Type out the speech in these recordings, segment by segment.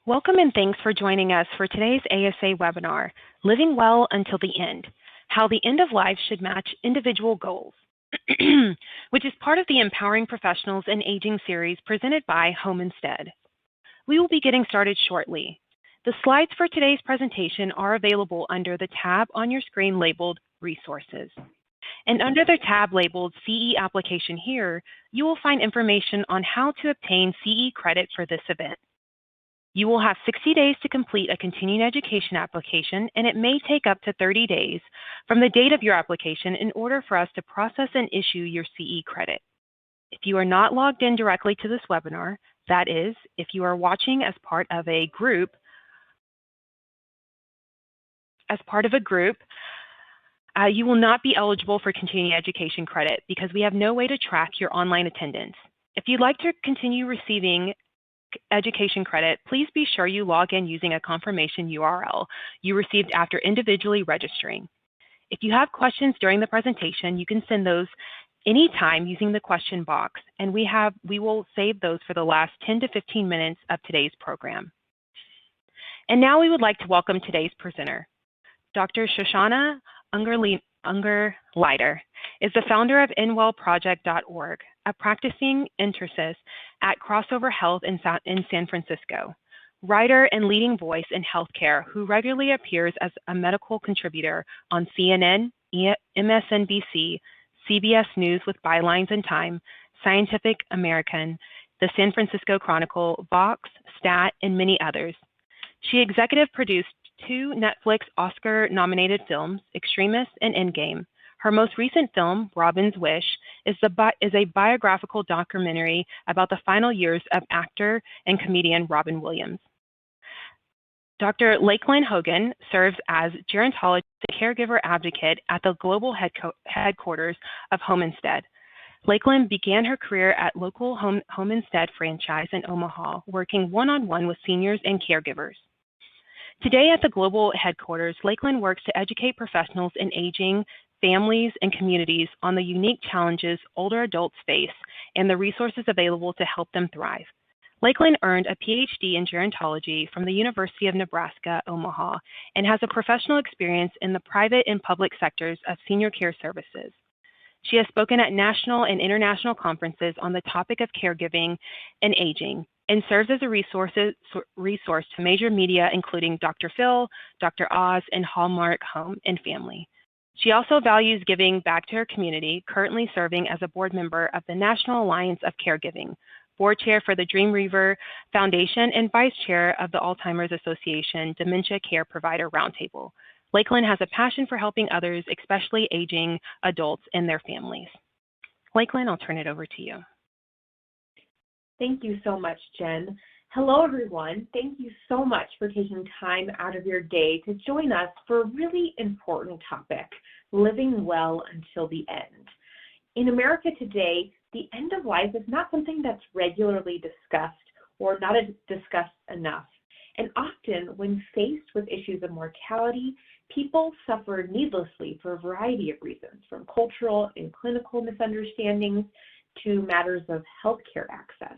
Welcome and thanks for joining us for today's ASA webinar, Living Well Until the End, How the End of Life Should Match Individual Goals, which is part of the Empowering Professionals in Aging series presented by Home Instead. We will be getting started shortly. The slides for today's presentation are available under the tab on your screen labeled Resources. And under the tab labeled CE Application here, you will find information on how to obtain CE credit for this event. You will have 60 days to complete a continuing education application, and it may take up to 30 days from the date of your application in order for us to process and issue your CE credit. If you are not logged in directly to this webinar, that is, if you are watching as part of a group, you will not be eligible for continuing education credit because we have no way to track your online attendance. If you'd like to continue receiving education credit, please be sure you log in using a confirmation URL you received after individually registering. If you have questions during the presentation, you can send those anytime using the question box, and we will save those for the last 10 to 15 minutes of today's program. And now we would like to welcome today's presenter. Dr. Shoshana Ungerleider is the founder of EndWellProject.org, a practicing internist at Crossover Health in San Francisco, writer and leading voice in healthcare who regularly appears as a medical contributor on CNN, MSNBC, CBS News with Bylines and Time, Scientific American, the San Francisco Chronicle, Vox, Stat, and many others. She executive produced 2 Netflix Oscar-nominated films, Extremists and Endgame. Her most recent film, Robin's Wish, is a biographical documentary about the final years of actor and comedian Robin Williams. Dr. Lakeland Hogan serves as gerontologist and caregiver advocate at the global headquarters of Home Instead. Lakeland began her career at local Home Instead franchise in Omaha, working one-on-one with seniors and caregivers. Today at the global headquarters, Lakeland works to educate professionals in aging, families, and communities on the unique challenges older adults face and the resources available to help them thrive. Lakeland earned a PhD in gerontology from the University of Nebraska, Omaha, and has a professional experience in the private and public sectors of senior care services. She has spoken at national and international conferences on the topic of caregiving and aging, and serves as a resource to major media including Dr. Phil, Dr. Oz, and Hallmark Home and Family. She also values giving back to her community, currently serving as a board member of the National Alliance of Caregiving, board chair for the Dreamweaver Foundation, and vice chair of the Alzheimer's Association Dementia Care Provider Roundtable. Lakeland has a passion for helping others, especially aging adults and their families. Lakeland, I'll turn it over to you. Thank you so much, Jen. Hello, everyone. Thank you so much for taking time out of your day to join us for a really important topic, living well until the end. In America today, the end of life is not something that's regularly discussed or not discussed enough. And often, when faced with issues of mortality, people suffer needlessly for a variety of reasons, from cultural and clinical misunderstandings to matters of healthcare access.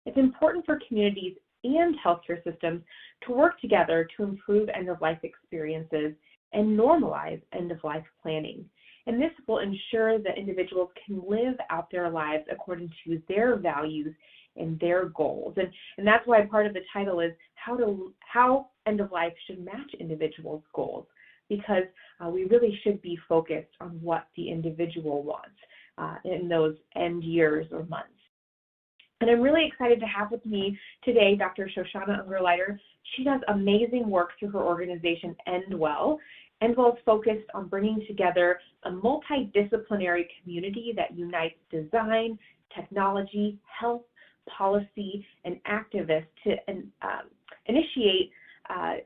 It's important for communities and healthcare systems to work together to improve end-of-life experiences and normalize end-of-life planning. And this will ensure that individuals can live out their lives according to their values and their goals. And that's why part of the title is how end-of-life should match individuals' goals, because we really should be focused on what the individual wants in those end years or months. And I'm really excited to have with me today Dr. Shoshana Ungerleider. She does amazing work through her organization, EndWell. EndWell is focused on bringing together a multidisciplinary community that unites design, technology, health, policy, and activists to initiate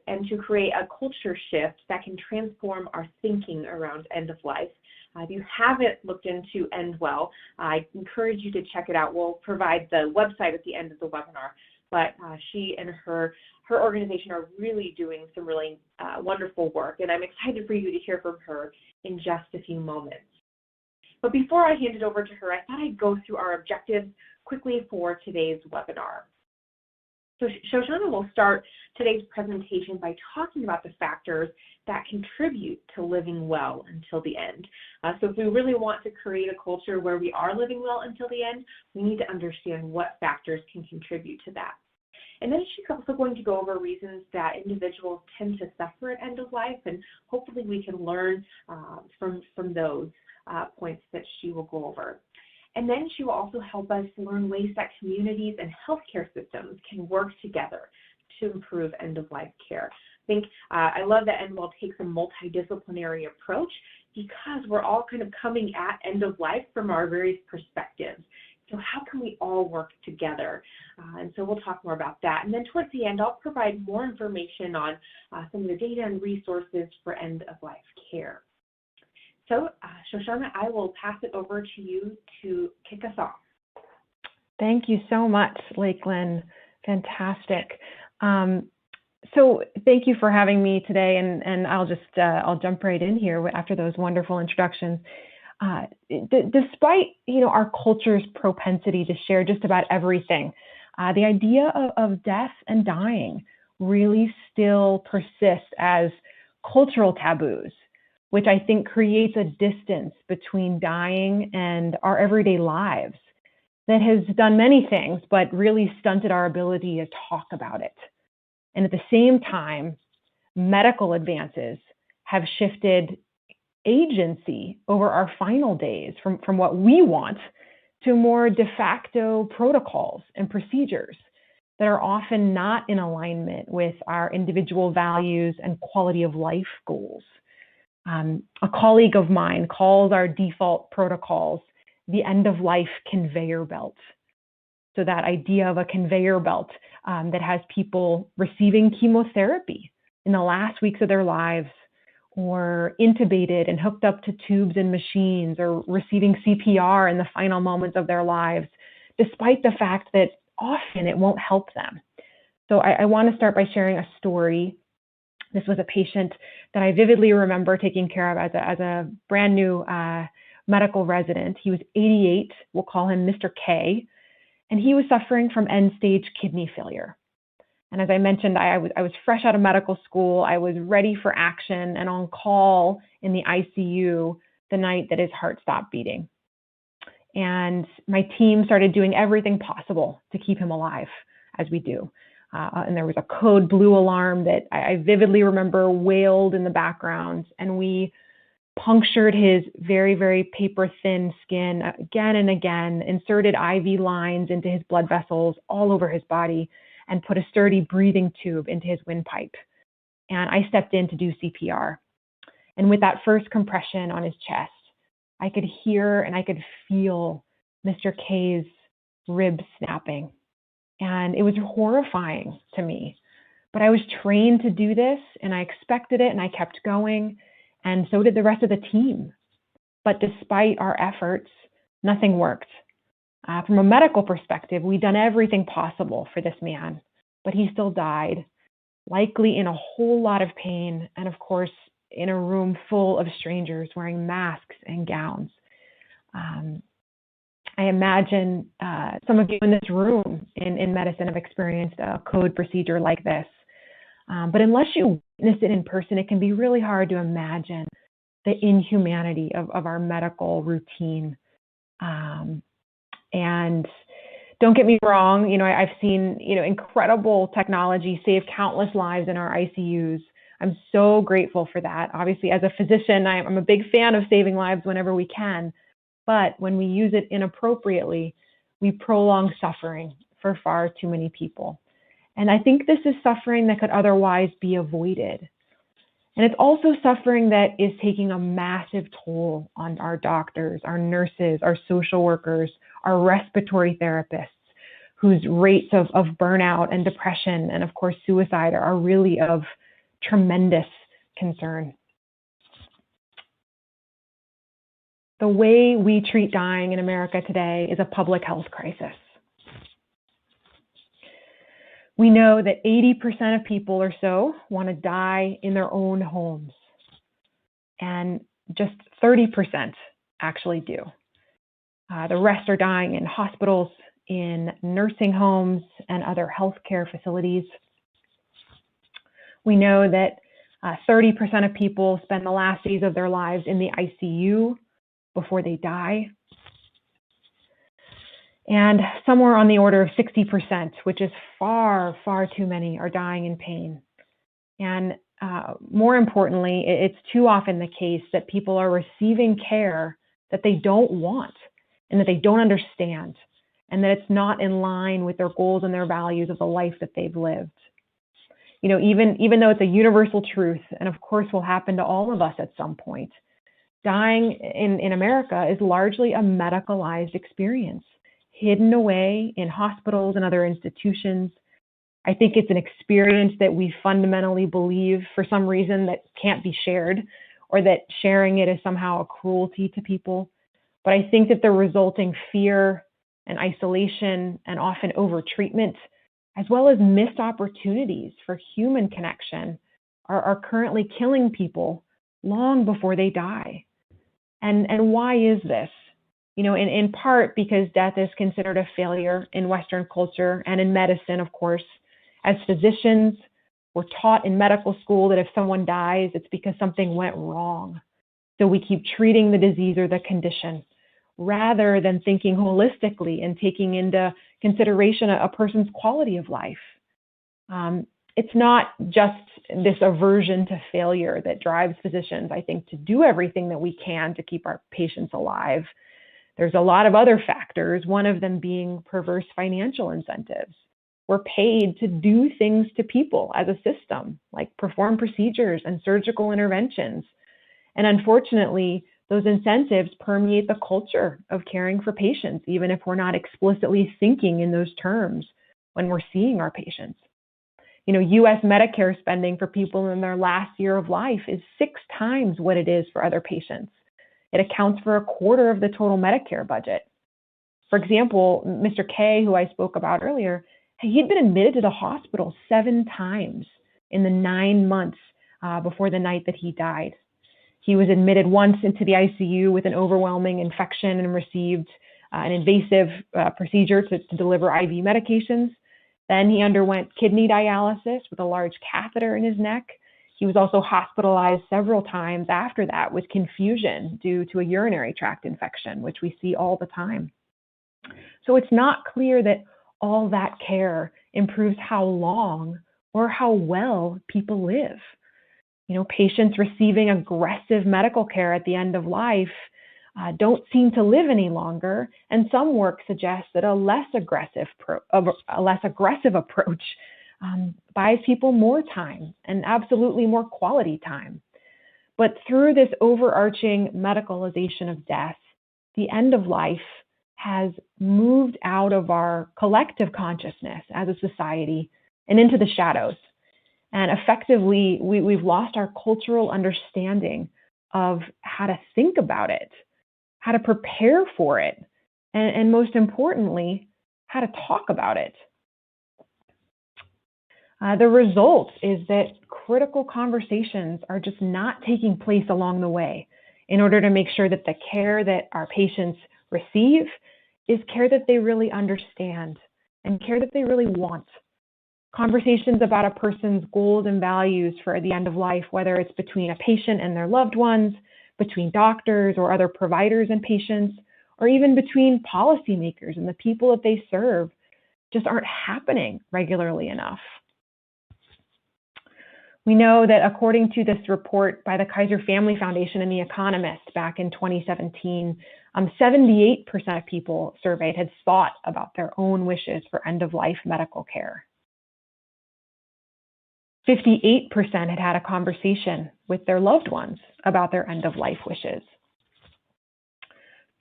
and to create a culture shift that can transform our thinking around end of life. If you haven't looked into EndWell, I encourage you to check it out. We'll provide the website at the end of the webinar. But she and her organization are really doing some really wonderful work, and I'm excited for you to hear from her in just a few moments. But before I hand it over to her, I thought I'd go through our objectives quickly for today's webinar. So Shoshana will start today's presentation by talking about the factors that contribute to living well until the end. So if we really want to create a culture where we are living well until the end, we need to understand what factors can contribute to that. And then she's also going to go over reasons that individuals tend to suffer at end of life, and hopefully we can learn from those points that she will go over. And then she will also help us learn ways that communities and healthcare systems can work together to improve end-of-life care. I love that EndWell takes a multidisciplinary approach because we're all kind of coming at end of life from our various perspectives. So how can we all work together? And so we'll talk more about that. And then towards the end, I'll provide more information on some of the data and resources for end-of-life care. So, Shoshana, I will pass it over to you to kick us off. Thank you so much, Lakeland. Fantastic. So thank you for having me today, and I'll jump right in here after those wonderful introductions. Despite our culture's propensity to share just about everything, the idea of death and dying really still persists as cultural taboos, which I think creates a distance between dying and our everyday lives that has done many things, but really stunted our ability to talk about it. And at the same time, medical advances have shifted agency over our final days from what we want to more de facto protocols and procedures that are often not in alignment with our individual values and quality of life goals. A colleague of mine calls our default protocols the end-of-life conveyor belt. So that idea of a conveyor belt that has people receiving chemotherapy in the last weeks of their lives, or intubated and hooked up to tubes and machines, or receiving CPR in the final moments of their lives, despite the fact that often it won't help them. So I want to start by sharing a story. This was a patient that I vividly remember taking care of as a brand new medical resident. He was 88, we'll call him Mr. K, and he was suffering from end-stage kidney failure. And as I mentioned, I was fresh out of medical school. I was ready for action and on call in the ICU the night that his heart stopped beating. And my team started doing everything possible to keep him alive, as we do. And there was a code blue alarm that I vividly remember wailed in the background. And we punctured his very, very paper-thin skin again and again, inserted IV lines into his blood vessels all over his body, and put a sturdy breathing tube into his windpipe. And I stepped in to do CPR. And with that first compression on his chest, I could hear and I could feel Mr. K's ribs snapping. And it was horrifying to me. But I was trained to do this, and I expected it, and I kept going, and so did the rest of the team. But despite our efforts, nothing worked. From a medical perspective, we'd done everything possible for this man, but he still died, likely in a whole lot of pain, and of course, in a room full of strangers wearing masks and gowns. I imagine some of you in this room in medicine have experienced a code procedure like this. But unless you witness it in person, it can be really hard to imagine the inhumanity of our medical routine. And don't get me wrong, I've seen, incredible technology save countless lives in our ICUs. I'm so grateful for that. Obviously, as a physician, I'm a big fan of saving lives whenever we can. But when we use it inappropriately, we prolong suffering for far too many people. And I think this is suffering that could otherwise be avoided. And it's also suffering that is taking a massive toll on our doctors, our nurses, our social workers, our respiratory therapists, whose rates of burnout and depression and, of course, suicide are really of tremendous concern. The way we treat dying in America today is a public health crisis. We know that 80% of people or so want to die in their own homes, and just 30% actually do. The rest are dying in hospitals, in nursing homes and other healthcare facilities. We know that 30% of people spend the last days of their lives in the ICU before they die. And somewhere on the order of 60%, which is far, far too many, are dying in pain. And more importantly, it's too often the case that people are receiving care that they don't want and that they don't understand, and that it's not in line with their goals and their values of the life that they've lived. You know, even though it's a universal truth, and of course will happen to all of us at some point, dying in America is largely a medicalized experience, hidden away in hospitals and other institutions. I think it's an experience that we fundamentally believe for some reason that can't be shared, or that sharing it is somehow a cruelty to people. But I think that the resulting fear and isolation and often over-treatment, as well as missed opportunities for human connection, are currently killing people long before they die. And why is this? You know, in part because death is considered a failure in Western culture and in medicine, of course. As physicians, we're taught in medical school that if someone dies, it's because something went wrong. So we keep treating the disease or the condition, rather than thinking holistically and taking into consideration a person's quality of life. It's not just this aversion to failure that drives physicians, I think, to do everything that we can to keep our patients alive. There's a lot of other factors, one of them being perverse financial incentives. We're paid to do things to people as a system, like perform procedures and surgical interventions. And unfortunately, those incentives permeate the culture of caring for patients, even if we're not explicitly thinking in those terms when we're seeing our patients. You know, US Medicare spending for people in their last year of life is 6 times what it is for other patients. It accounts for 1/4 of the total Medicare budget. For example, Mr. K, who I spoke about earlier, he'd been admitted to the hospital 7 times in the 9 months before the night that he died. He was admitted once into the ICU with an overwhelming infection and received an invasive procedure to deliver IV medications. Then he underwent kidney dialysis with a large catheter in his neck. He was also hospitalized several times after that with confusion due to a urinary tract infection, which we see all the time. So it's not clear that all that care improves how long or how well people live. You know, patients receiving aggressive medical care at the end of life don't seem to live any longer, and some work suggests that a less aggressive approach buys people more time and absolutely more quality time. But through this overarching medicalization of death, the end of life has moved out of our collective consciousness as a society and into the shadows. And effectively, we've lost our cultural understanding of how to think about it, how to prepare for it, and most importantly, how to talk about it. The result is that critical conversations are just not taking place along the way in order to make sure that the care that our patients receive is care that they really understand and care that they really want. Conversations about a person's goals and values for the end of life, whether it's between a patient and their loved ones, between doctors or other providers and patients, or even between policymakers and the people that they serve, just aren't happening regularly enough. We know that according to this report by the Kaiser Family Foundation and The Economist back in 2017, 78% of people surveyed had thought about their own wishes for end-of-life medical care. 58% had had a conversation with their loved ones about their end-of-life wishes.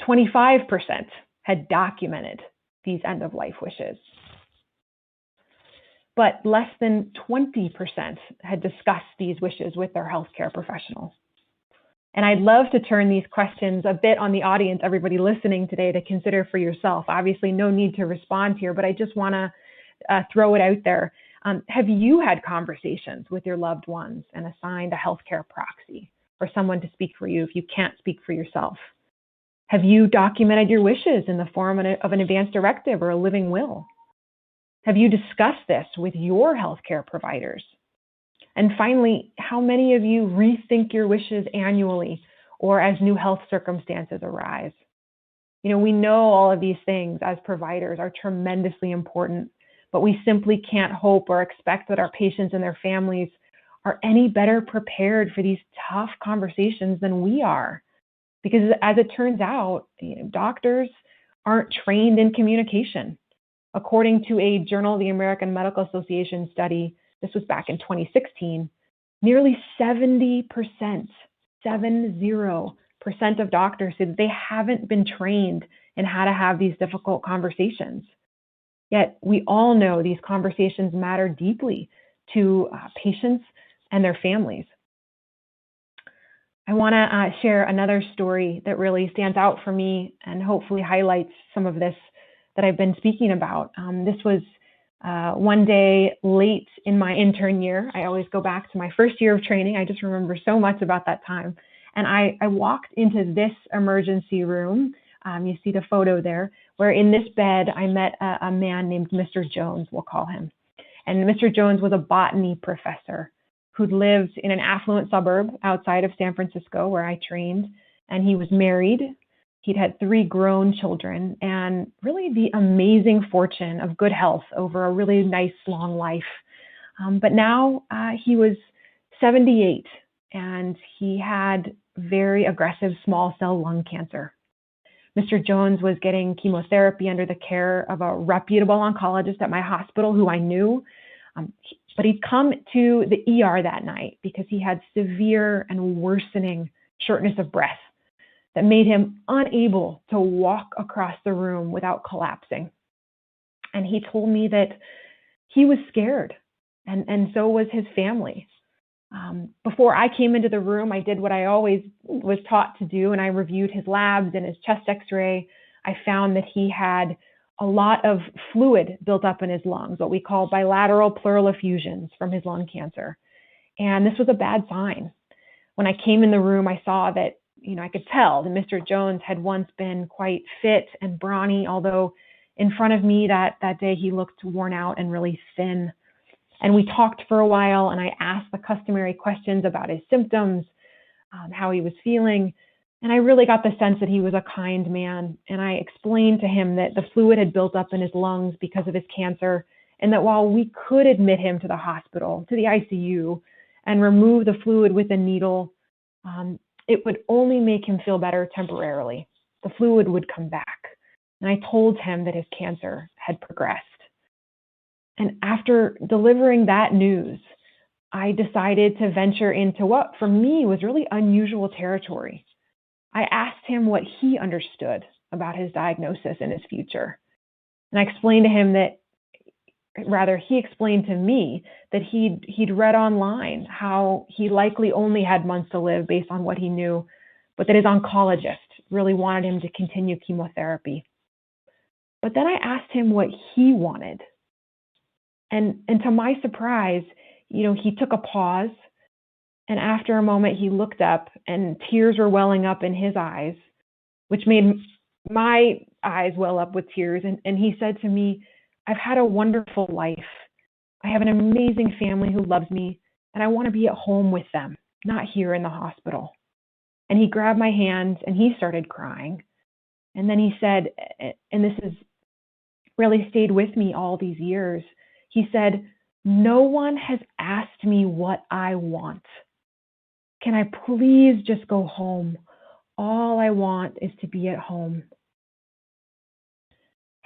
25% had documented these end-of-life wishes. But less than 20% had discussed these wishes with their healthcare professionals. And I'd love to turn these questions a bit on the audience, everybody listening today, to consider for yourself. Obviously, no need to respond here, but I just want to throw it out there. Have you had conversations with your loved ones and assigned a healthcare proxy or someone to speak for you if you can't speak for yourself? Have you documented your wishes in the form of an advance directive or a living will? Have you discussed this with your healthcare providers? And finally, how many of you rethink your wishes annually or as new health circumstances arise? We know all of these things as providers are tremendously important, but we simply can't hope or expect that our patients and their families are any better prepared for these tough conversations than we are. Because as it turns out, doctors aren't trained in communication. According to a Journal of the American Medical Association study, this was back in 2016, nearly 70%, 70% of doctors say that they haven't been trained in how to have these difficult conversations. Yet we all know these conversations matter deeply to patients and their families. I want to share another story that really stands out for me and hopefully highlights some of this that I've been speaking about. This was one day late in my intern year. I always go back to my first year of training. I just remember so much about that time. And I walked into this emergency room. You see the photo there, where in this bed, I met a man named Mr. Jones, we'll call him. And Mr. Jones was a botany professor who lived in an affluent suburb outside of San Francisco where I trained. And he was married. He'd had 3 grown children and really the amazing fortune of good health over a really nice, long life. But now he was 78 and he had very aggressive small cell lung cancer. Mr. Jones was getting chemotherapy under the care of a reputable oncologist at my hospital who I knew. But he'd come to the ER that night because he had severe and worsening shortness of breath that made him unable to walk across the room without collapsing. And he told me that he was scared, and so was his family. Before I came into the room, I did what I always was taught to do, and I reviewed his labs and his chest x-ray. I found that he had a lot of fluid built up in his lungs, what we call bilateral pleural effusions from his lung cancer. And this was a bad sign. When I came in the room, I saw that, I could tell that Mr. Jones had once been quite fit and brawny, although in front of me that day he looked worn out and really thin. And we talked for a while, and I asked the customary questions about his symptoms, how he was feeling. And I really got the sense that he was a kind man. And I explained to him that the fluid had built up in his lungs because of his cancer, and that while we could admit him to the hospital, to the ICU, and remove the fluid with a needle, it would only make him feel better temporarily. The fluid would come back. And I told him that his cancer had progressed. And after delivering that news, I decided to venture into what for me was really unusual territory. I asked him what he understood about his diagnosis and his future. And I explained to him that, rather, he explained to me that he'd read online how he likely only had months to live based on what he knew, but that his oncologist really wanted him to continue chemotherapy. But then I asked him what he wanted. And to my surprise, he took a pause, and after a moment he looked up and tears were welling up in his eyes, which made my eyes well up with tears. And he said to me, "I've had a wonderful life. I have an amazing family who loves me, and I want to be at home with them, not here in the hospital." And he grabbed my hand and he started crying. And then he said, and this has really stayed with me all these years, he said, "No one has asked me what I want. Can I please just go home? All I want is to be at home."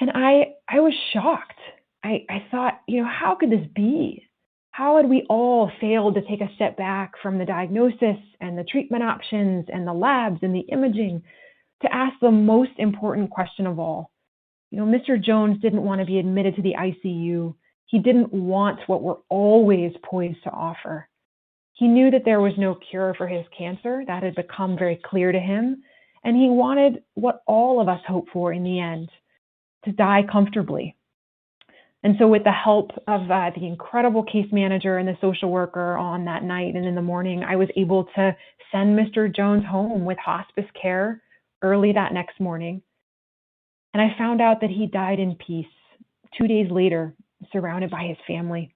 And I was shocked. I thought, how could this be? How had we all failed to take a step back from the diagnosis and the treatment options and the labs and the imaging to ask the most important question of all? Mr. Jones didn't want to be admitted to the ICU. He didn't want what we're always poised to offer. He knew that there was no cure for his cancer. That had become very clear to him. And he wanted what all of us hope for in the end, to die comfortably. And so with the help of the incredible case manager and the social worker on that night and in the morning, I was able to send Mr. Jones home with hospice care early that next morning, and I found out that he died in peace 2 days later, surrounded by his family.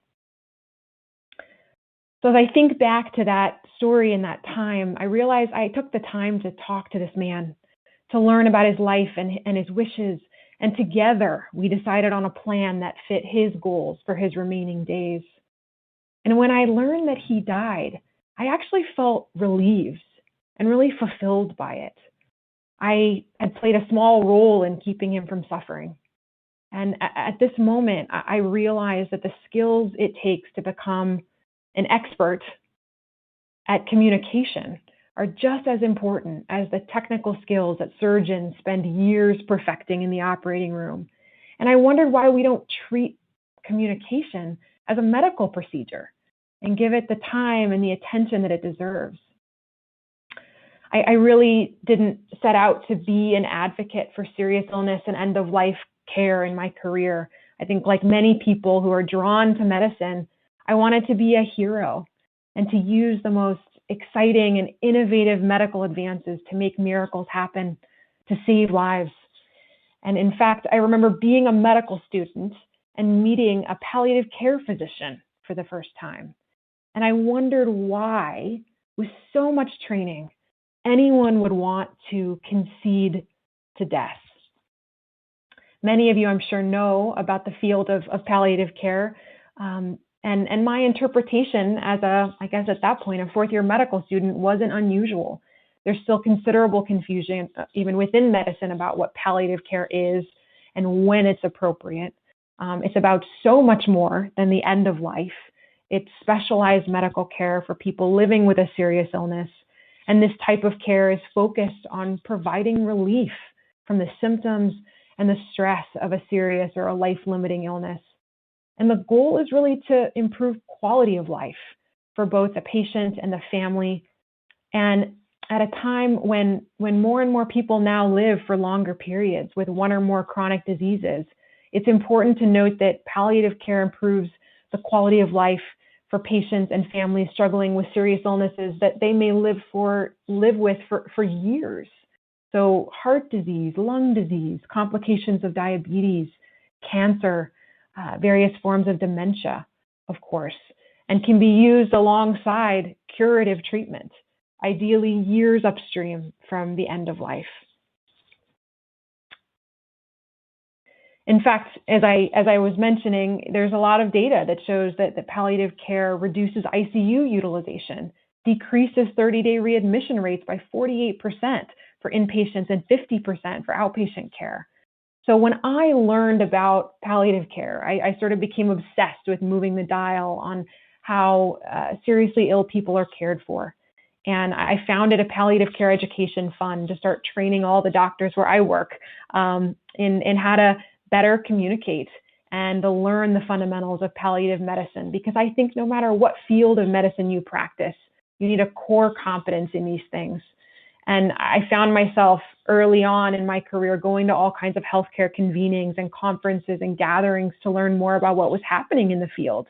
So as I think back to that story and that time, I realized I took the time to talk to this man, to learn about his life and his wishes, and together we decided on a plan that fit his goals for his remaining days. And when I learned that he died, I actually felt relieved and really fulfilled by it. I had played a small role in keeping him from suffering. And at this moment, I realized that the skills it takes to become an expert at communication are just as important as the technical skills that surgeons spend years perfecting in the operating room. And I wondered why we don't treat communication as a medical procedure and give it the time and the attention that it deserves. I really didn't set out to be an advocate for serious illness and end-of-life care in my career. I think like many people who are drawn to medicine, I wanted to be a hero and to use the most exciting and innovative medical advances to make miracles happen, to save lives. And in fact, I remember being a medical student and meeting a palliative care physician for the first time. And I wondered why, with so much training, anyone would want to concede to death. Many of you, I'm sure, know about the field of palliative care. And my interpretation as I guess at that point, a fourth-year medical student wasn't unusual. There's still considerable confusion, even within medicine, about what palliative care is and when it's appropriate. It's about so much more than the end of life. It's specialized medical care for people living with a serious illness. And this type of care is focused on providing relief from the symptoms and the stress of a serious or a life-limiting illness. And the goal is really to improve quality of life for both the patient and the family. And at a time when more and more people now live for longer periods with one or more chronic diseases, it's important to note that palliative care improves the quality of life for patients and families struggling with serious illnesses that they may live with for years. So heart disease, lung disease, complications of diabetes, cancer, various forms of dementia, of course, and can be used alongside curative treatment, ideally years upstream from the end of life. In fact, as I was mentioning, there's a lot of data that shows that the palliative care reduces ICU utilization, decreases 30-day readmission rates by 48% for inpatients and 50% for outpatient care. So when I learned about palliative care, I sort of became obsessed with moving the dial on how seriously ill people are cared for. And I founded a palliative care education fund to start training all the doctors where I work in how to better communicate and to learn the fundamentals of palliative medicine. Because I think no matter what field of medicine you practice, you need a core competence in these things. And I found myself early on in my career going to all kinds of healthcare convenings and conferences and gatherings to learn more about what was happening in the field.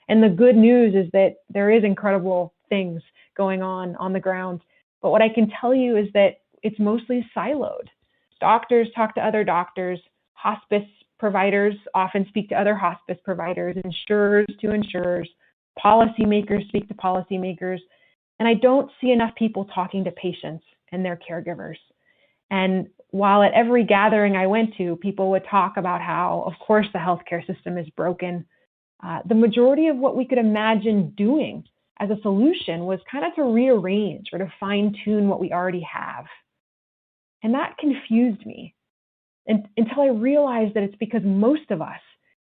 And the good news is that there is incredible things going on the ground. But what I can tell you is that it's mostly siloed. Doctors talk to other doctors, hospice providers often speak to other hospice providers, insurers to insurers, policymakers speak to policymakers. And I don't see enough people talking to patients and their caregivers. And while at every gathering I went to, people would talk about how, of course, the healthcare system is broken, the majority of what we could imagine doing as a solution was kind of to rearrange or to fine-tune what we already have. And that confused me until I realized that it's because most of us,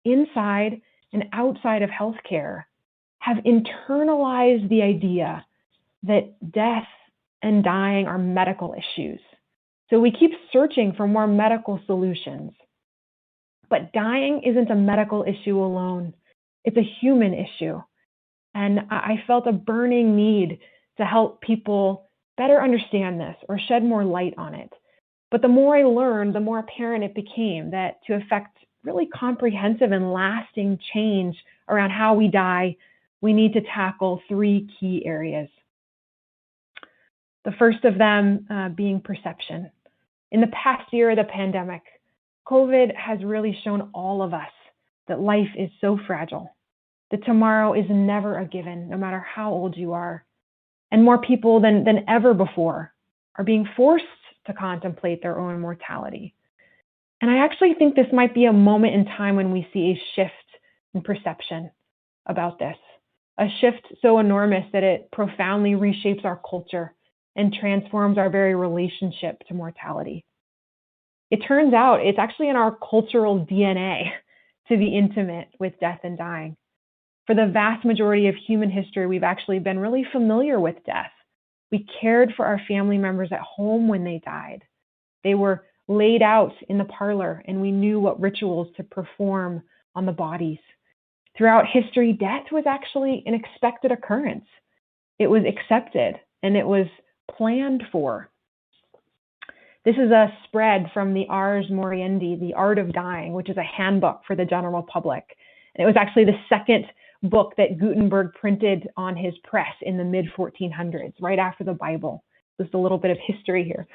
inside and outside of healthcare, have internalized the idea that death and dying are medical issues. So we keep searching for more medical solutions. But dying isn't a medical issue alone. It's a human issue. And I felt a burning need to help people better understand this or shed more light on it. But the more I learned, the more apparent it became that to effect really comprehensive and lasting change around how we die, we need to tackle 3 key areas. The first of them being perception. In the past year of the pandemic, COVID has really shown all of us that life is so fragile, that tomorrow is never a given, no matter how old you are. And more people than ever before are being forced to contemplate their own mortality. And I actually think this might be a moment in time when we see a shift in perception about this, a shift so enormous that it profoundly reshapes our culture and transforms our very relationship to mortality. It turns out it's actually in our cultural DNA to be intimate with death and dying. For the vast majority of human history, we've actually been really familiar with death. We cared for our family members at home when they died. They were laid out in the parlor, and we knew what rituals to perform on the bodies. Throughout history, death was actually an expected occurrence. It was accepted, and it was planned for. This is a spread from the Ars Moriendi, The Art of Dying, which is a handbook for the general public. And it was actually the second book that Gutenberg printed on his press in the mid-1400s, right after the Bible. Just a little bit of history here.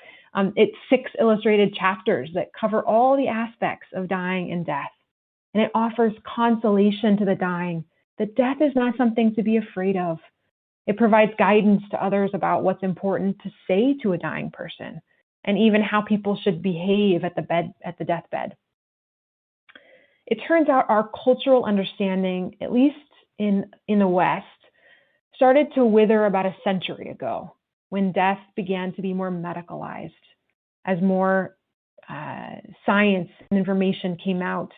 It's 6 illustrated chapters that cover all the aspects of dying and death. And it offers consolation to the dying that death is not something to be afraid of. It provides guidance to others about what's important to say to a dying person, and even how people should behave at the deathbed. It turns out our cultural understanding, at least in the West, started to wither about a century ago, when death began to be more medicalized, as more science and information came out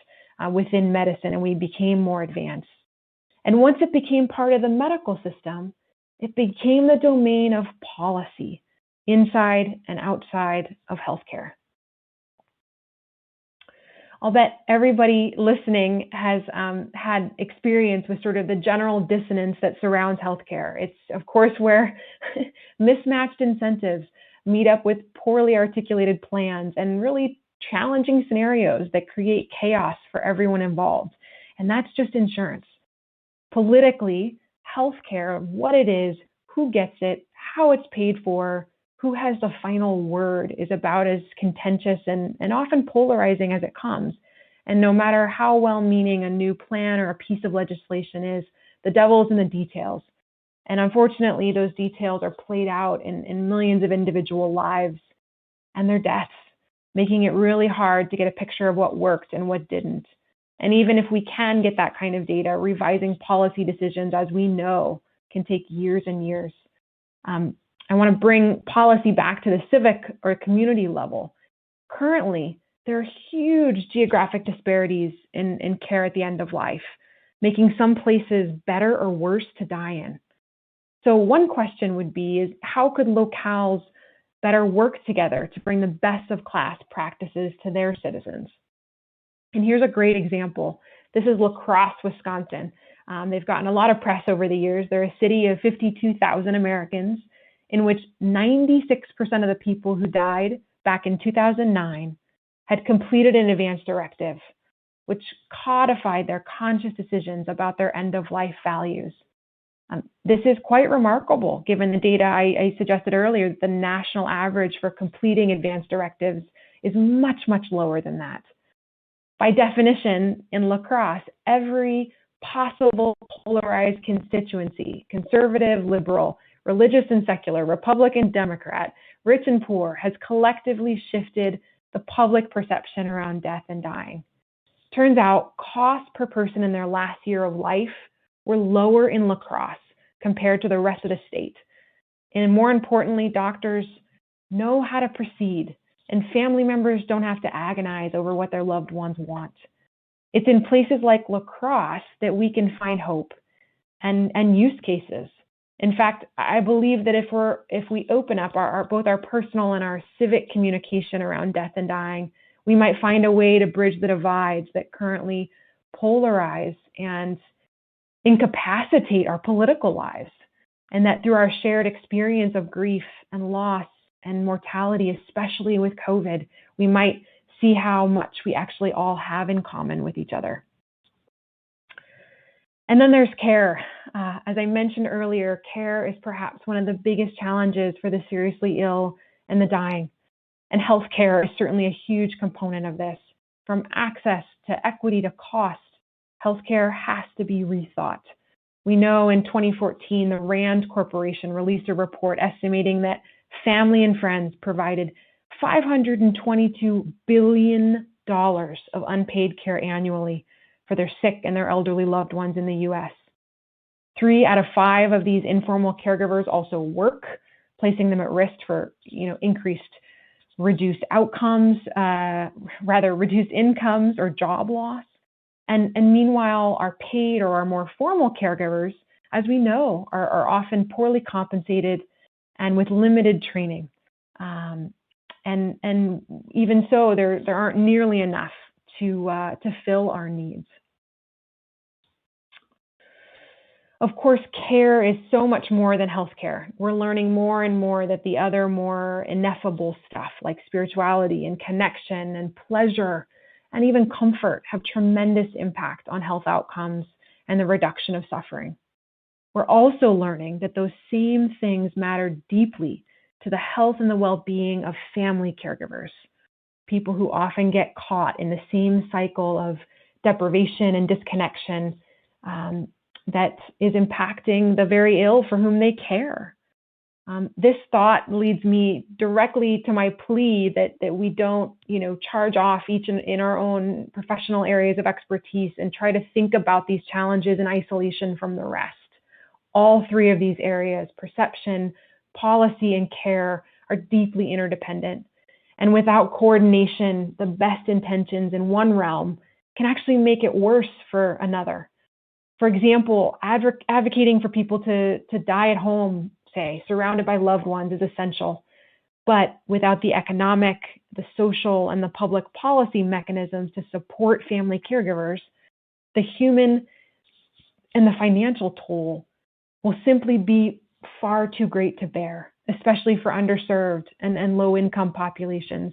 within medicine, and we became more advanced. And once it became part of the medical system, it became the domain of policy, inside and outside of healthcare. I'll bet everybody listening has had experience with sort of the general dissonance that surrounds healthcare. It's, of course, where mismatched incentives meet up with poorly articulated plans and really challenging scenarios that create chaos for everyone involved. And that's just insurance. Politically, healthcare, what it is, who gets it, how it's paid for, who has the final word, is about as contentious and often polarizing as it comes. And no matter how well-meaning a new plan or a piece of legislation is, the devil's in the details. And unfortunately, those details are played out in millions of individual lives and their deaths, making it really hard to get a picture of what worked and what didn't. And even if we can get that kind of data, revising policy decisions, as we know, can take years and years. I want to bring policy back to the civic or community level. Currently, there are huge geographic disparities in care at the end of life, making some places better or worse to die in. So one question would be is how could locales better work together to bring the best of class practices to their citizens? And here's a great example. This is La Crosse, Wisconsin. They've gotten a lot of press over the years. They're a city of 52,000 Americans, in which 96% of the people who died back in 2009 had completed an advance directive, which codified their conscious decisions about their end-of-life values. This is quite remarkable, given the data I suggested earlier, that the national average for completing advance directives is much, much lower than that. By definition, in La Crosse, every possible polarized constituency, conservative, liberal, religious and secular, Republican, Democrat, rich and poor, has collectively shifted the public perception around death and dying. Turns out costs per person in their last year of life were lower in La Crosse compared to the rest of the state. And more importantly, doctors know how to proceed, and family members don't have to agonize over what their loved ones want. It's in places like La Crosse that we can find hope and use cases. In fact, I believe that if we open up both our personal and our civic communication around death and dying, we might find a way to bridge the divides that currently polarize and incapacitate our political lives. And that through our shared experience of grief and loss and mortality, especially with COVID, we might see how much we actually all have in common with each other. And then there's care. As I mentioned earlier, care is perhaps one of the biggest challenges for the seriously ill and the dying. And healthcare is certainly a huge component of this. From access to equity to cost, healthcare has to be rethought. We know in 2014, the RAND Corporation released a report estimating that family and friends provided $522 billion of unpaid care annually for their sick and their elderly loved ones in the U.S. 3 out of 5 of these informal caregivers also work, placing them at risk for reduced incomes or job loss. And meanwhile, our paid or our more formal caregivers, as we know, are often poorly compensated and with limited training. And even so, there aren't nearly enough to fill our needs. Of course, care is so much more than healthcare. We're learning more and more that the other more ineffable stuff like spirituality and connection and pleasure and even comfort have tremendous impact on health outcomes and the reduction of suffering. We're also learning that those same things matter deeply to the health and the well-being of family caregivers, people who often get caught in the same cycle of deprivation and disconnection that is impacting the very ill for whom they care. This thought leads me directly to my plea that we don't, charge off each in our own professional areas of expertise and try to think about these challenges in isolation from the rest. All 3 of these areas, perception, policy, and care, are deeply interdependent. And without coordination, the best intentions in one realm can actually make it worse for another. For example, advocating for people to die at home, say, surrounded by loved ones is essential. But without the economic, the social, and the public policy mechanisms to support family caregivers, the human and the financial toll will simply be far too great to bear, especially for underserved and low-income populations.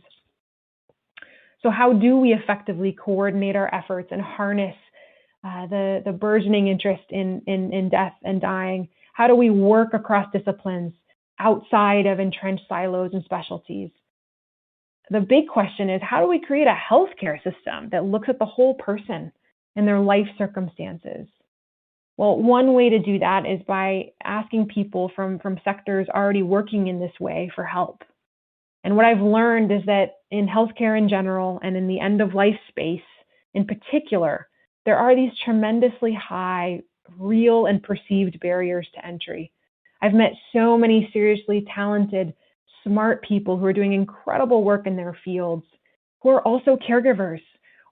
So how do we effectively coordinate our efforts and harness the burgeoning interest in death and dying? How do we work across disciplines outside of entrenched silos and specialties? The big question is, how do we create a healthcare system that looks at the whole person and their life circumstances? Well, one way to do that is by asking people from sectors already working in this way for help. And what I've learned is that in healthcare in general and in the end-of-life space in particular, there are these tremendously high, real and perceived barriers to entry. I've met so many seriously talented, smart people who are doing incredible work in their fields, who are also caregivers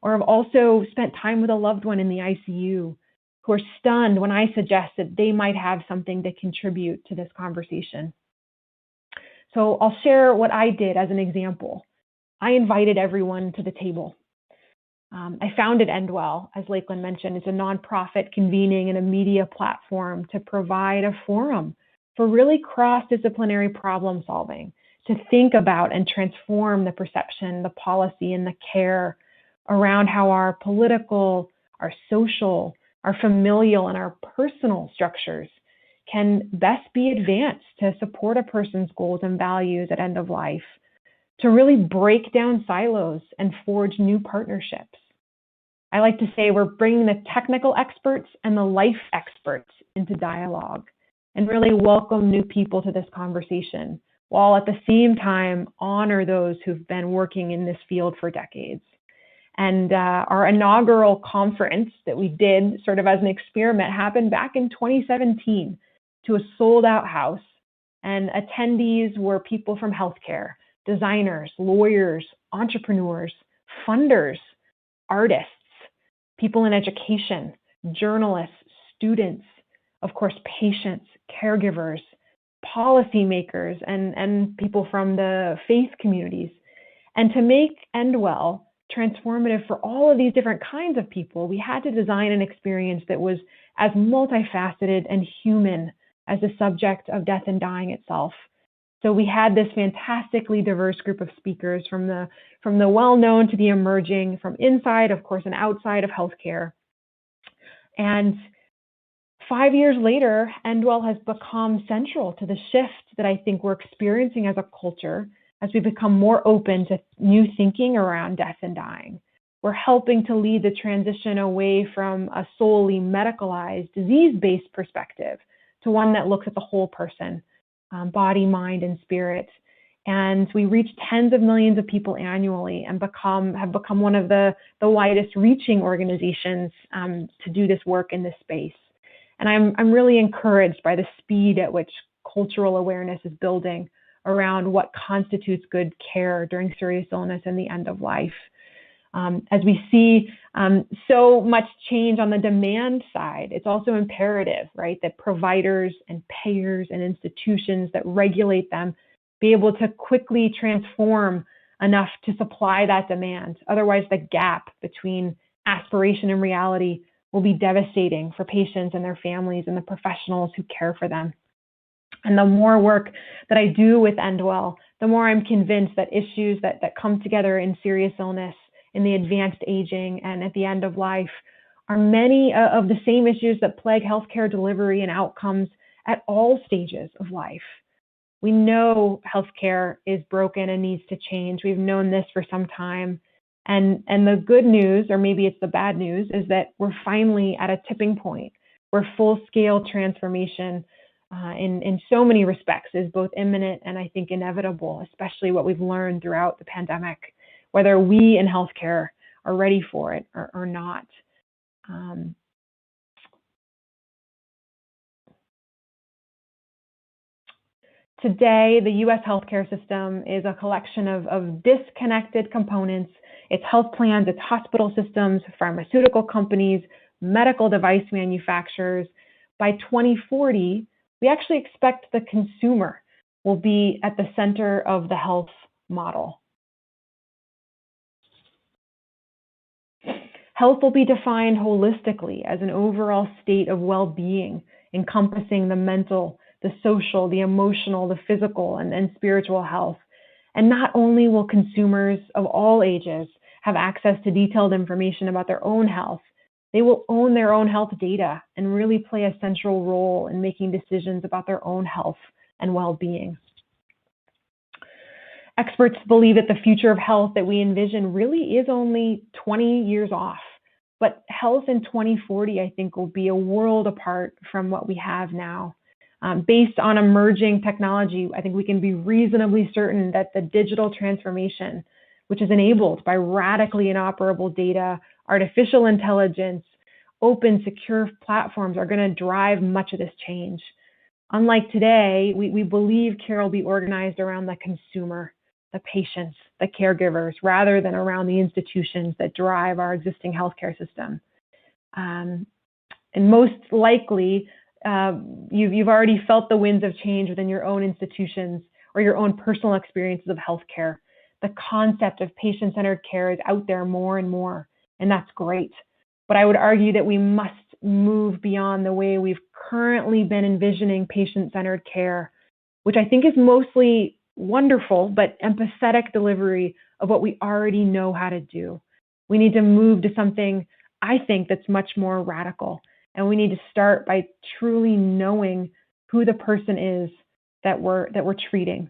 or have also spent time with a loved one in the ICU, who are stunned when I suggest that they might have something to contribute to this conversation. So I'll share what I did as an example. I invited everyone to the table. I founded EndWell, as Lakeland mentioned. It's a nonprofit convening and a media platform to provide a forum for really cross-disciplinary problem solving, to think about and transform the perception, the policy, and the care around how our political, our social, our familial, and our personal structures can best be advanced to support a person's goals and values at end of life, to really break down silos and forge new partnerships. I like to say we're bringing the technical experts and the life experts into dialogue and really welcome new people to this conversation, while at the same time honor those who've been working in this field for decades. And our inaugural conference that we did sort of as an experiment happened back in 2017 to a sold-out house. And attendees were people from healthcare, designers, lawyers, entrepreneurs, funders, artists, people in education, journalists, students, of course, patients, caregivers, policymakers, and people from the faith communities. And to make EndWell transformative for all of these different kinds of people, we had to design an experience that was as multifaceted and human as the subject of death and dying itself. So we had this fantastically diverse group of speakers from the well-known to the emerging, from inside, of course, and outside of healthcare. And 5 years later, EndWell has become central to the shift that I think we're experiencing as a culture as we become more open to new thinking around death and dying. We're helping to lead the transition away from a solely medicalized, disease-based perspective to one that looks at the whole person, body, mind, and spirit. And we reach tens of millions of people annually and have become one of the widest reaching organizations to do this work in this space. And I'm really encouraged by the speed at which cultural awareness is building around what constitutes good care during serious illness and the end of life. As we see so much change on the demand side, it's also imperative, right, that providers and payers and institutions that regulate them be able to quickly transform enough to supply that demand. Otherwise, the gap between aspiration and reality will be devastating for patients and their families and the professionals who care for them. And the more work that I do with EndWell, the more I'm convinced that issues that come together in serious illness, in the advanced aging, and at the end of life are many of the same issues that plague healthcare delivery and outcomes at all stages of life. We know healthcare is broken and needs to change. We've known this for some time. And the good news, or maybe it's the bad news, is that we're finally at a tipping point where full-scale transformation in so many respects is both imminent and I think inevitable, especially what we've learned throughout the pandemic, whether we in healthcare are ready for it or not. Today, the U.S. healthcare system is a collection of disconnected components. It's health plans, it's hospital systems, pharmaceutical companies, medical device manufacturers. By 2040, we actually expect the consumer will be at the center of the health model. Health will be defined holistically as an overall state of well-being, encompassing the mental, the social, the emotional, the physical, and spiritual health. And not only will consumers of all ages have access to detailed information about their own health, they will own their own health data and really play a central role in making decisions about their own health and well-being. Experts believe that the future of health that we envision really is only 20 years off. But health in 2040, I think, will be a world apart from what we have now. Based on emerging technology, I think we can be reasonably certain that the digital transformation, which is enabled by radically inoperable data, artificial intelligence, open, secure platforms are going to drive much of this change. Unlike today, we believe care will be organized around the consumer, the patients, the caregivers, rather than around the institutions that drive our existing healthcare system. And most likely, you've already felt the winds of change within your own institutions or your own personal experiences of healthcare. The concept of patient-centered care is out there more and more, and that's great. But I would argue that we must move beyond the way we've currently been envisioning patient-centered care, which I think is mostly wonderful, but empathetic delivery of what we already know how to do. We need to move to something, I think, that's much more radical. And we need to start by truly knowing who the person is that we're treating.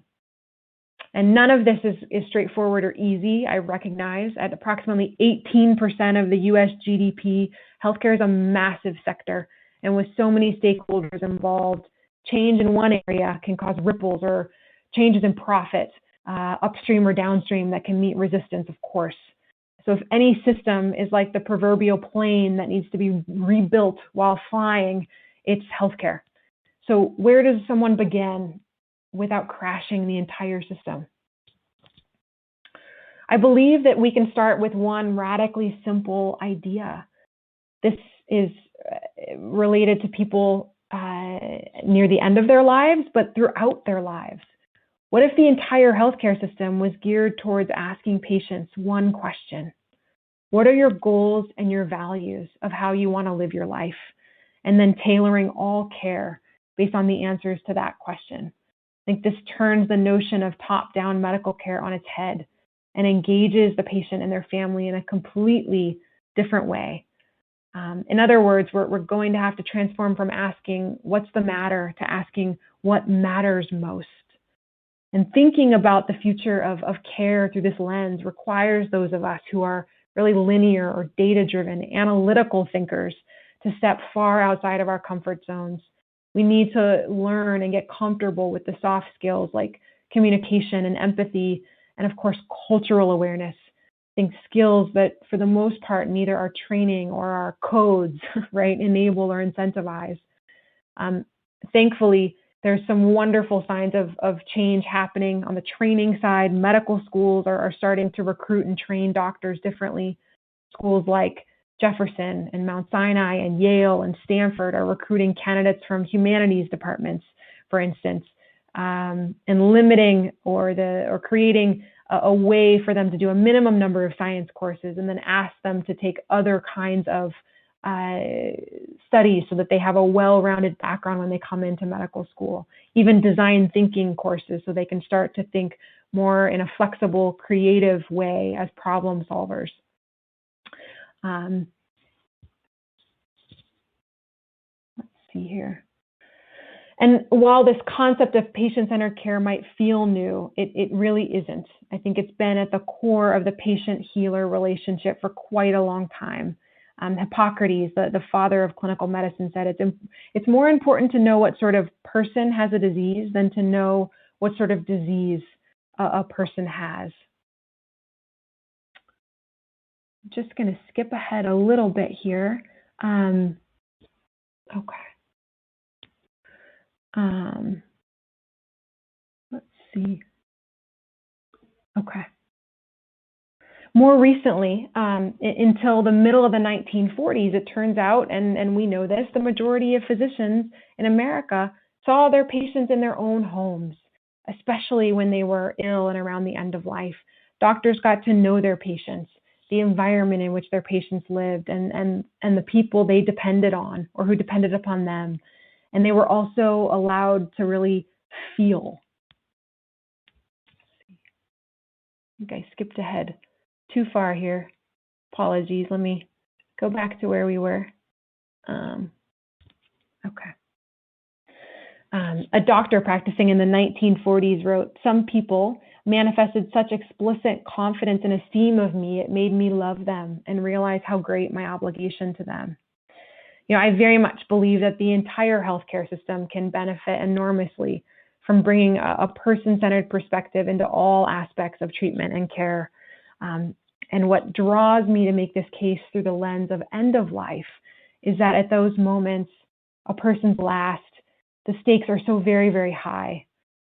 And none of this is straightforward or easy, I recognize. At approximately 18% of the US GDP, healthcare is a massive sector. And with so many stakeholders involved, change in one area can cause ripples or changes in profit, upstream or downstream, that can meet resistance, of course. So if any system is like the proverbial plane that needs to be rebuilt while flying, it's healthcare. So where does someone begin without crashing the entire system? I believe that we can start with one radically simple idea. This is related to people near the end of their lives, but throughout their lives. What if the entire healthcare system was geared towards asking patients one question? What are your goals and your values of how you want to live your life? And then tailoring all care based on the answers to that question. I think this turns the notion of top-down medical care on its head and engages the patient and their family in a completely different way. In other words, we're going to have to transform from asking what's the matter to asking what matters most. And thinking about the future of care through this lens requires those of us who are really linear or data-driven, analytical thinkers to step far outside of our comfort zones. We need to learn and get comfortable with the soft skills like communication and empathy, and of course, cultural awareness. I think skills that for the most part, neither our training or our codes, right, enable or incentivize. Thankfully, there's some wonderful signs of change happening on the training side. Medical schools are starting to recruit and train doctors differently. Schools like Jefferson and Mount Sinai and Yale and Stanford are recruiting candidates from humanities departments, for instance, and limiting or creating a way for them to do a minimum number of science courses and then ask them to take other kinds of studies so that they have a well-rounded background when they come into medical school. Even design thinking courses so they can start to think more in a flexible, creative way as problem solvers. Let's see here. And while this concept of patient-centered care might feel new, it really isn't. I think it's been at the core of the patient-healer relationship for quite a long time. Hippocrates, the father of clinical medicine, said it's more important to know what sort of person has a disease than to know what sort of disease a person has. I'm just going to skip ahead a little bit here. Okay. Let's see. Okay. More recently, until the middle of the 1940s, it turns out, and we know this, the majority of physicians in America saw their patients in their own homes, especially when they were ill and around the end of life. Doctors got to know their patients, the environment in which their patients lived, and the people they depended on or who depended upon them. And they were also allowed to really feel. I think I skipped ahead too far here. Apologies. Let me go back to where we were. Okay. A doctor practicing in the 1940s wrote, "Some people manifested such explicit confidence and esteem of me, it made me love them and realize how great my obligation to them." You know, I very much believe that the entire healthcare system can benefit enormously from bringing a person-centered perspective into all aspects of treatment and care. And what draws me to make this case through the lens of end of life is that at those moments, a person's last, the stakes are so very, very high.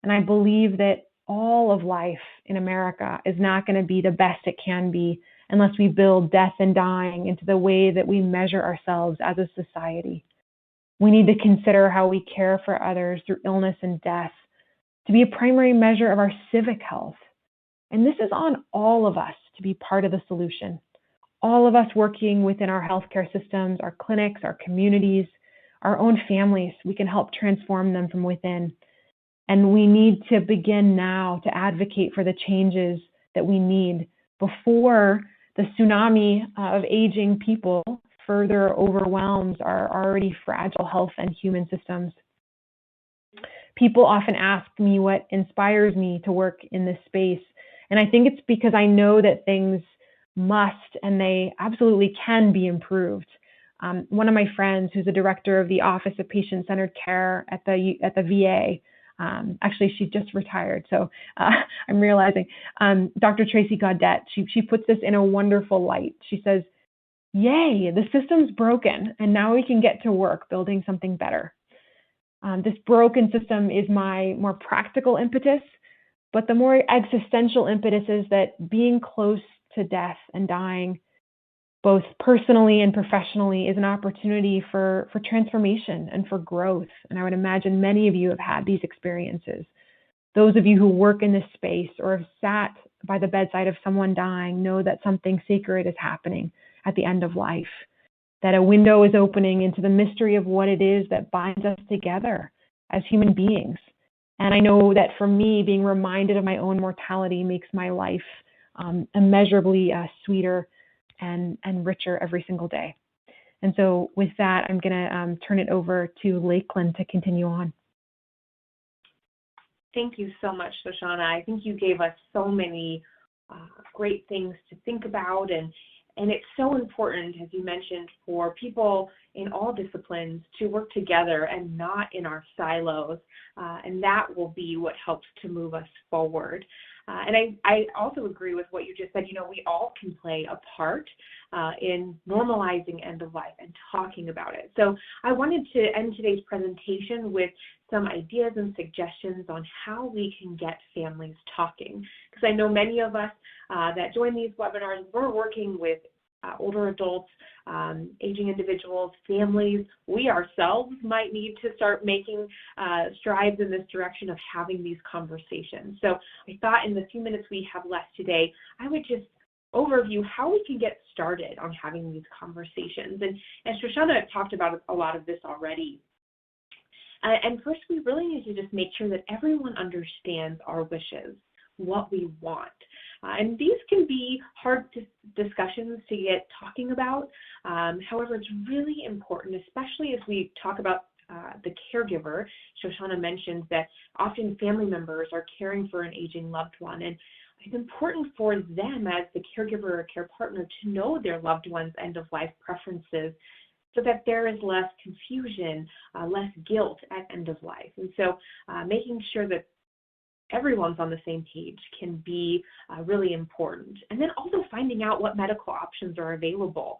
And I believe that all of life in America is not going to be the best it can be unless we build death and dying into the way that we measure ourselves as a society. We need to consider how we care for others through illness and death to be a primary measure of our civic health. And this is on all of us to be part of the solution. All of us working within our healthcare systems, our clinics, our communities, our own families, we can help transform them from within. And we need to begin now to advocate for the changes that we need before the tsunami of aging people further overwhelms our already fragile health and human systems. People often ask me what inspires me to work in this space. And I think it's because I know that things must and they absolutely can be improved. One of my friends, who's a director of the Office of Patient-Centered Care at the VA, actually she just retired, so I'm realizing, Dr. Tracy Gaudette, she puts this in a wonderful light. She says, "Yay, the system's broken, and now we can get to work building something better." This broken system is my more practical impetus, but the more existential impetus is that being close to death and dying, both personally and professionally, is an opportunity for transformation and for growth. And I would imagine many of you have had these experiences. Those of you who work in this space or have sat by the bedside of someone dying know that something sacred is happening at the end of life, that a window is opening into the mystery of what it is that binds us together as human beings. And I know that for me, being reminded of my own mortality makes my life immeasurably sweeter and richer every single day. And so with that, I'm going to turn it over to Lakeland to continue on. Thank you so much, Shoshana. I think you gave us so many great things to think about, and it's so important, as you mentioned, for people in all disciplines to work together and not in our silos, and that will be what helps to move us forward. And I also agree with what you just said. We all can play a part in normalizing end of life and talking about it. So I wanted to end today's presentation with some ideas and suggestions on how we can get families talking. Because I know many of us that join these webinars, we're working with older adults, aging individuals, families. We ourselves might need to start making strides in this direction of having these conversations. So I thought in the few minutes we have left today, I would just overview how we can get started on having these conversations. And Shoshana talked about a lot of this already. And first, we really need to just make sure that everyone understands our wishes, what we want. And these can be hard discussions to get talking about. However, it's really important, especially as we talk about the caregiver. Shoshana mentioned that often family members are caring for an aging loved one, and it's important for them as the caregiver or care partner to know their loved one's end-of-life preferences so that there is less confusion, less guilt at end of life. And so making sure that everyone's on the same page can be really important. And then also finding out what medical options are available.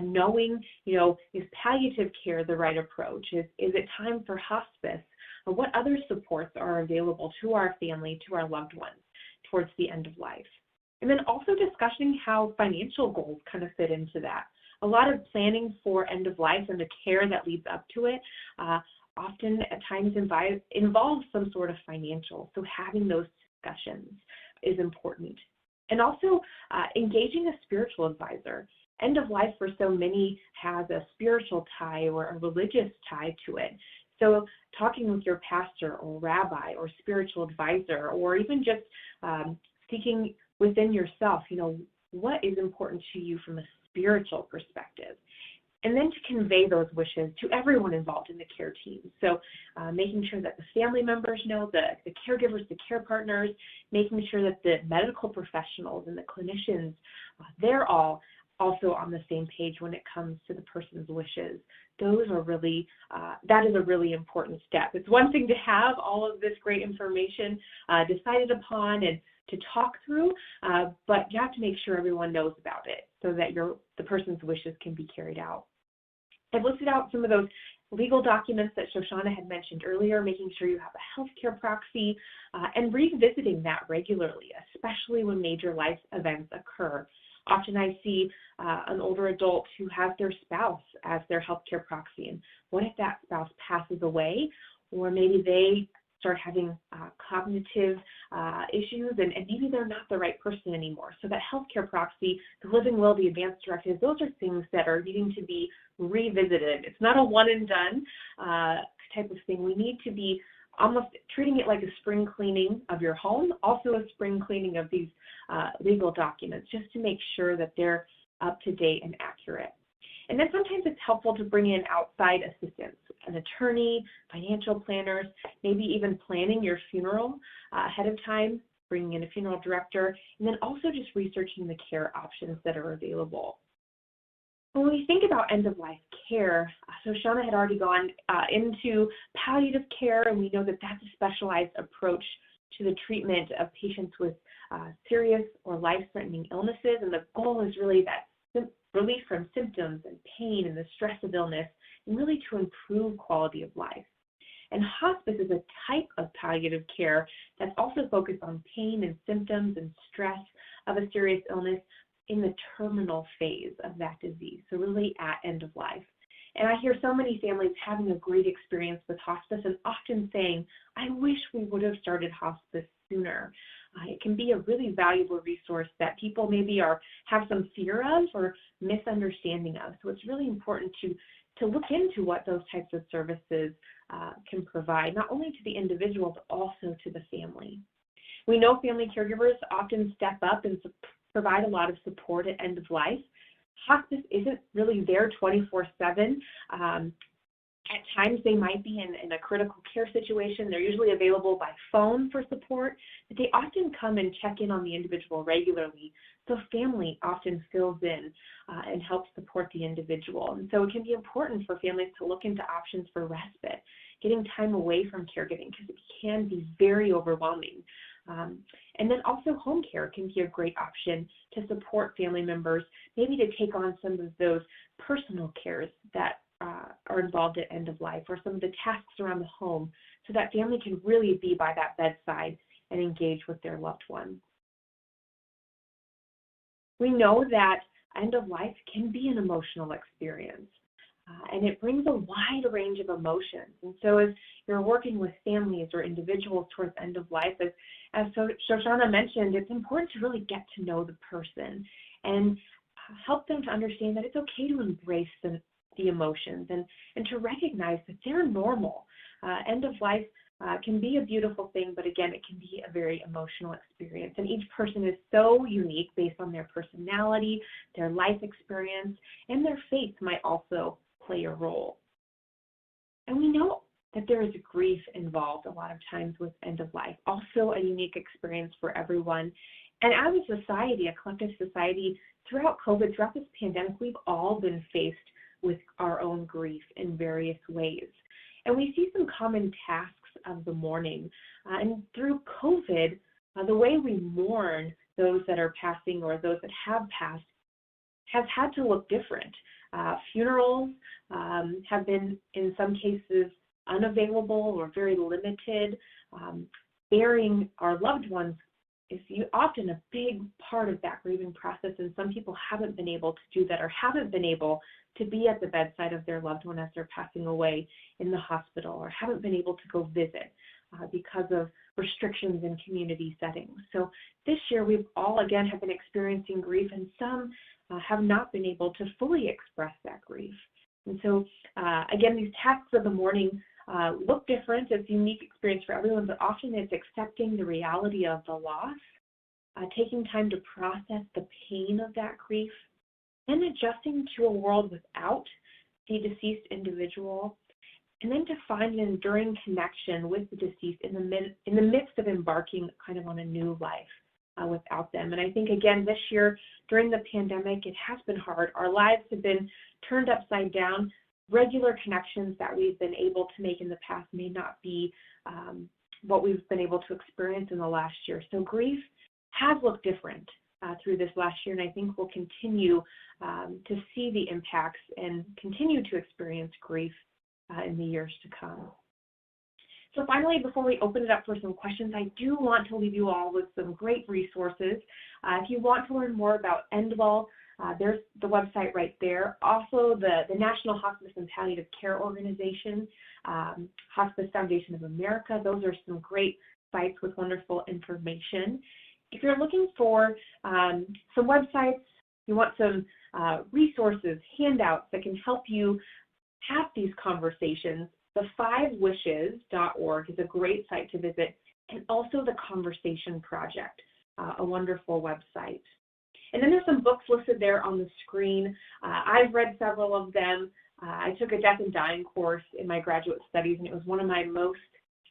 Knowing, is palliative care the right approach? Is it time for hospice? What other supports are available to our family, to our loved ones towards the end of life? And then also discussing how financial goals kind of fit into that. A lot of planning for end of life and the care that leads up to it often at times involves some sort of financial. So having those discussions is important. And also engaging a spiritual advisor. End of life for so many has a spiritual tie or a religious tie to it. So talking with your pastor or rabbi or spiritual advisor, or even just seeking within yourself, what is important to you from a spiritual perspective. And then to convey those wishes to everyone involved in the care team. So making sure that the family members know, the caregivers, the care partners, making sure that the medical professionals and the clinicians, they're all also on the same page when it comes to the person's wishes. Those are really, that is a really important step. It's one thing to have all of this great information decided upon and to talk through, but you have to make sure everyone knows about it so that the person's wishes can be carried out. I've listed out some of those legal documents that Shoshana had mentioned earlier, making sure you have a healthcare proxy and revisiting that regularly, especially when major life events occur. Often I see an older adult who has their spouse as their healthcare proxy, and what if that spouse passes away, or maybe they start having cognitive issues, and maybe they're not the right person anymore. So that healthcare proxy, the living will, the advance directive, those are things that are needing to be revisited. It's not a one and done type of thing. We need to be almost treating it like a spring cleaning of your home, also a spring cleaning of these legal documents, just to make sure that they're up to date and accurate. And then sometimes it's helpful to bring in outside assistance, an attorney, financial planners, maybe even planning your funeral ahead of time, bringing in a funeral director, and then also just researching the care options that are available. When we think about end-of-life care, Shoshana had already gone into palliative care, and we know that that's a specialized approach to the treatment of patients with serious or life-threatening illnesses, and the goal is really that relief from symptoms and pain and the stress of illness, and really to improve quality of life. And hospice is a type of palliative care that's also focused on pain and symptoms and stress of a serious illness in the terminal phase of that disease, so really at end of life. And I hear so many families having a great experience with hospice and often saying, I wish we would have started hospice sooner. It can be a really valuable resource that people maybe have some fear of or misunderstanding of. So it's really important to look into what those types of services can provide, not only to the individual, but also to the family. We know family caregivers often step up and provide a lot of support at end of life. Hospice isn't really there 24/7. At times, they might be in a critical care situation. They're usually available by phone for support, but they often come and check in on the individual regularly. So family often fills in and helps support the individual. And so it can be important for families to look into options for respite, getting time away from caregiving, because it can be very overwhelming. And then also home care can be a great option to support family members, maybe to take on some of those personal cares that are involved at end of life, or some of the tasks around the home, so that family can really be by that bedside and engage with their loved one. We know that end of life can be an emotional experience, and it brings a wide range of emotions. And so as you're working with families or individuals towards end of life, as Shoshana mentioned, it's important to really get to know the person and help them to understand that it's okay to embrace the emotions and to recognize that they're normal. End of life can be a beautiful thing, but again, it can be a very emotional experience. And each person is so unique based on their personality, their life experience, and their faith might also play a role. And we know that there is grief involved a lot of times with end of life, also a unique experience for everyone. And as a society, a collective society, throughout COVID, throughout this pandemic, we've all been faced with our own grief in various ways. And we see some common tasks of the mourning. And through COVID, the way we mourn those that are passing or those that have passed has had to look different. Funerals have been, in some cases, unavailable or very limited. Burying our loved ones is often a big part of that grieving process, and some people haven't been able to do that, or haven't been able to be at the bedside of their loved one as they're passing away in the hospital, or haven't been able to go visit because of restrictions in community settings. So this year we've all, again, have been experiencing grief, and some have not been able to fully express that grief. And so, again, these tasks of the mourning look different. It's a unique experience for everyone, but often it's accepting the reality of the loss, taking time to process the pain of that grief, and adjusting to a world without the deceased individual, and then to find an enduring connection with the deceased in the midst of embarking kind of on a new life without them. And I think, again, this year during the pandemic, it has been hard. Our lives have been turned upside down. Regular connections that we've been able to make in the past may not be what we've been able to experience in the last year. So grief has looked different through this last year, and I think we'll continue to see the impacts and continue to experience grief in the years to come. So finally, before we open it up for some questions, I do want to leave you all with some great resources. If you want to learn more about EndWell, there's the website right there. Also, the National Hospice and Palliative Care Organization, Hospice Foundation of America. Those are some great sites with wonderful information. If you're looking for some websites, you want some resources, handouts that can help you have these conversations, the 5wishes.org is a great site to visit, and also the Conversation Project, a wonderful website. And then there's some books listed there on the screen. I've read several of them. I took a death and dying course in my graduate studies, and it was one of my most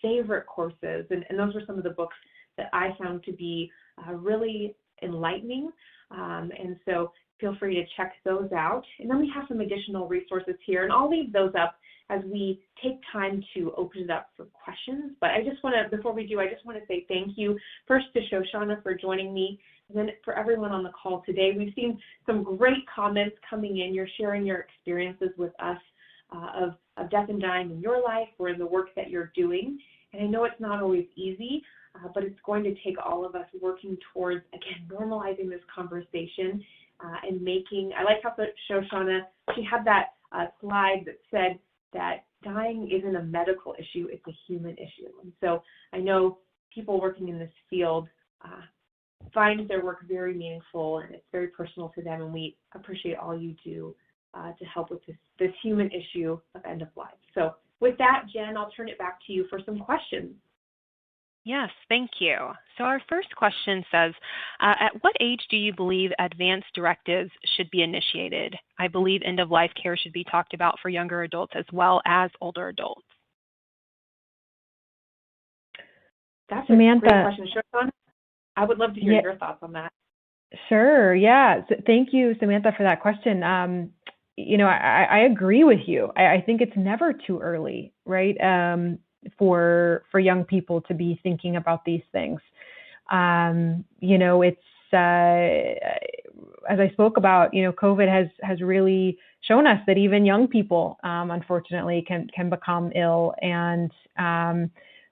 favorite courses. And those were some of the books that I found to be really enlightening. And so feel free to check those out. And then we have some additional resources here, and I'll leave those up as we take time to open it up for questions. But I just want to, before we do, I just want to say thank you first to Shoshana for joining me, and then for everyone on the call today. We've seen some great comments coming in. You're sharing your experiences with us of death and dying in your life or in the work that you're doing. And I know it's not always easy, but it's going to take all of us working towards, again, normalizing this conversation and making, I like how Shoshana, she had that slide that said that dying isn't a medical issue, it's a human issue. And so I know people working in this field find their work very meaningful, and it's very personal to them, and we appreciate all you do to help with this human issue of end of life. So with that, Jen, I'll turn it back to you for some questions. Yes, thank you. So our first question says, at what age do you believe advanced directives should be initiated? I believe end-of-life care should be talked about for younger adults as well as older adults. That's Samantha, a great question, Shoshana. I would love to hear yeah, your thoughts on that. sure. Yeah. Thank you, Samantha, for that question. I agree with you. I think it's never too early, right? For young people to be thinking about these things. It's as I spoke about, COVID has really shown us that even young people, unfortunately, can become ill, and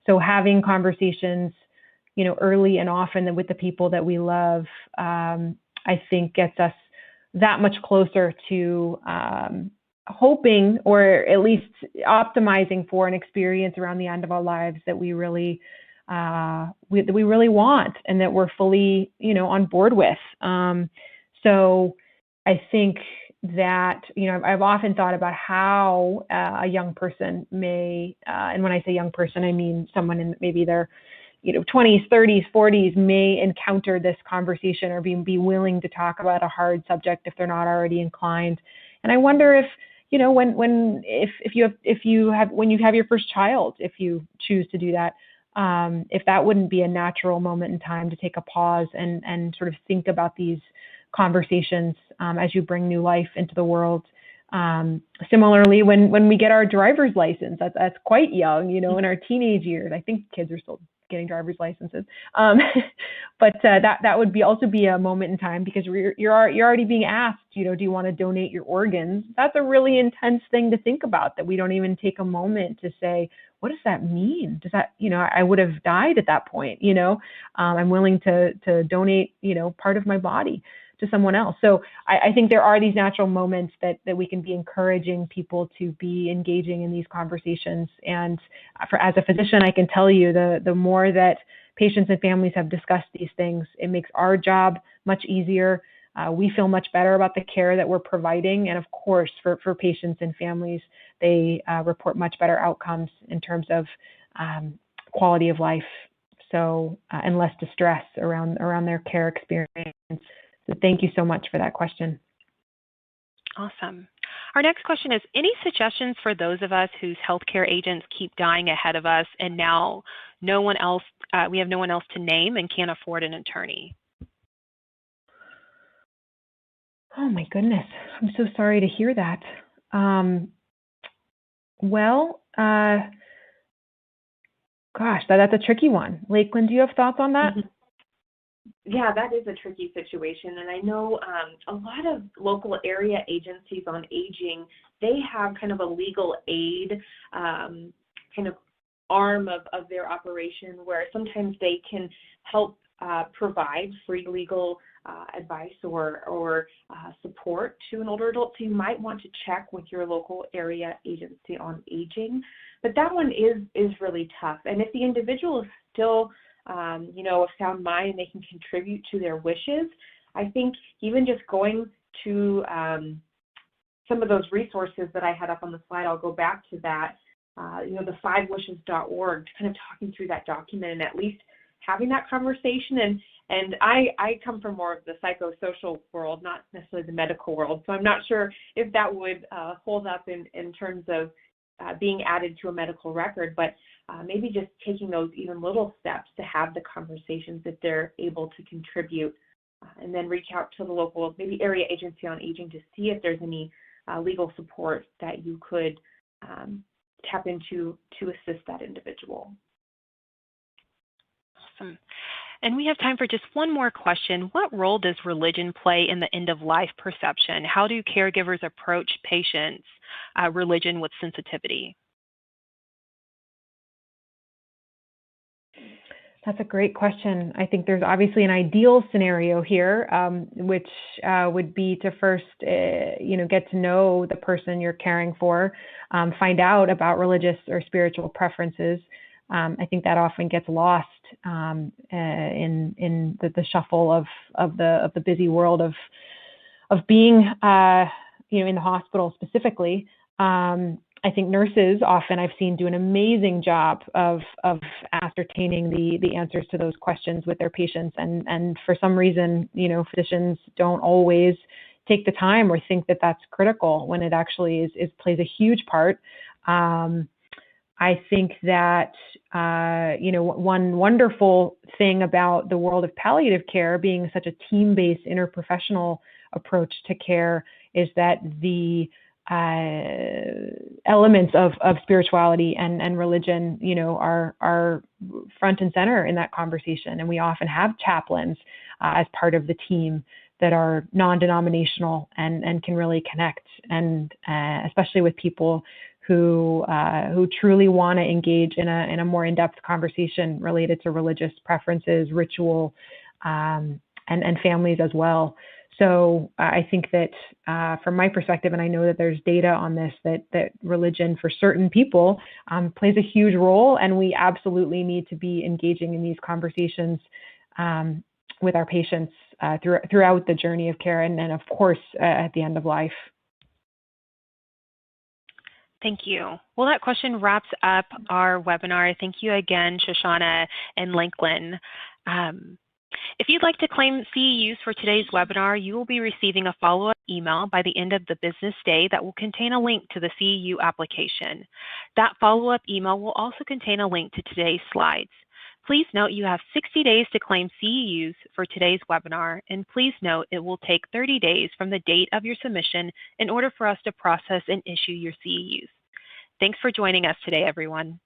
so having conversations, early and often with the people that we love, I think gets us that much closer to hoping, or at least optimizing for an experience around the end of our lives that we really want and that we're fully, on board with. So I think that, I've often thought about how a young person may, and when I say young person, I mean someone in maybe their 20s, 30s, 40s may encounter this conversation or be willing to talk about a hard subject if they're not already inclined. And I wonder if, when you have your first child, if you choose to do that, if that wouldn't be a natural moment in time to take a pause and sort of think about these conversations as you bring new life into the world. Similarly, when we get our driver's license, that's quite young, in our teenage years. I think kids are still getting driver's licenses, but that would also be a moment in time, because you're already being asked, do you want to donate your organs? That's a really intense thing to think about, that we don't even take a moment to say, what does that mean? Does that, I would have died at that point, I'm willing to donate, part of my body to someone else. So I think there are these natural moments that we can be encouraging people to be engaging in these conversations. And as a physician, I can tell you the more that patients and families have discussed these things, it makes our job much easier. We feel much better about the care that we're providing. And of course, for patients and families, they report much better outcomes in terms of quality of life. So, and less distress around their care experience. So thank you so much for that question. Awesome. Our next question is, any suggestions for those of us whose healthcare agents keep dying ahead of us and now we have no one else to name and can't afford an attorney? Oh my goodness. I'm so sorry to hear that. Gosh, that's a tricky one. Lakeland, do you have thoughts on that? Mm-hmm. Yeah, that is a tricky situation. And I know a lot of local area agencies on aging, they have kind of a legal aid kind of arm of their operation, where sometimes they can help provide free legal advice or support to an older adult. So you might want to check with your local area agency on aging. But that one is really tough. And if the individual is still of sound mind and they can contribute to their wishes, I think even just going to some of those resources that I had up on the slide, I'll go back to that, the 5wishes.org, kind of talking through that document and at least having that conversation. And I come from more of the psychosocial world, not necessarily the medical world, so I'm not sure if that would hold up in terms of being added to a medical record, but maybe just taking those even little steps to have the conversations if they're able to contribute, and then reach out to the local, maybe area agency on aging to see if there's any legal support that you could tap into to assist that individual. Awesome. And we have time for just one more question. What role does religion play in the end-of-life perception? How do caregivers approach patients' religion with sensitivity? That's a great question. I think there's obviously an ideal scenario here, which would be to first, get to know the person you're caring for, find out about religious or spiritual preferences. I think that often gets lost in the shuffle of the busy world of being, in the hospital specifically. I think nurses often I've seen do an amazing job of ascertaining the answers to those questions with their patients, and for some reason, physicians don't always take the time or think that that's critical when it actually plays a huge part. I think that one wonderful thing about the world of palliative care being such a team-based interprofessional approach to care is that the elements of spirituality and religion, are front and center in that conversation. And we often have chaplains as part of the team that are non-denominational and can really connect, and especially with people who truly want to engage in a more in-depth conversation related to religious preferences, ritual, and families as well. So I think that from my perspective, and I know that there's data on this, that religion for certain people plays a huge role, and we absolutely need to be engaging in these conversations with our patients throughout the journey of care, and of course at the end of life. Thank you. Well, that question wraps up our webinar. Thank you again, Shoshana and Lincoln. If you'd like to claim CEUs for today's webinar, you will be receiving a follow-up email by the end of the business day that will contain a link to the CEU application. That follow-up email will also contain a link to today's slides. Please note you have 60 days to claim CEUs for today's webinar, and please note it will take 30 days from the date of your submission in order for us to process and issue your CEUs. Thanks for joining us today, everyone.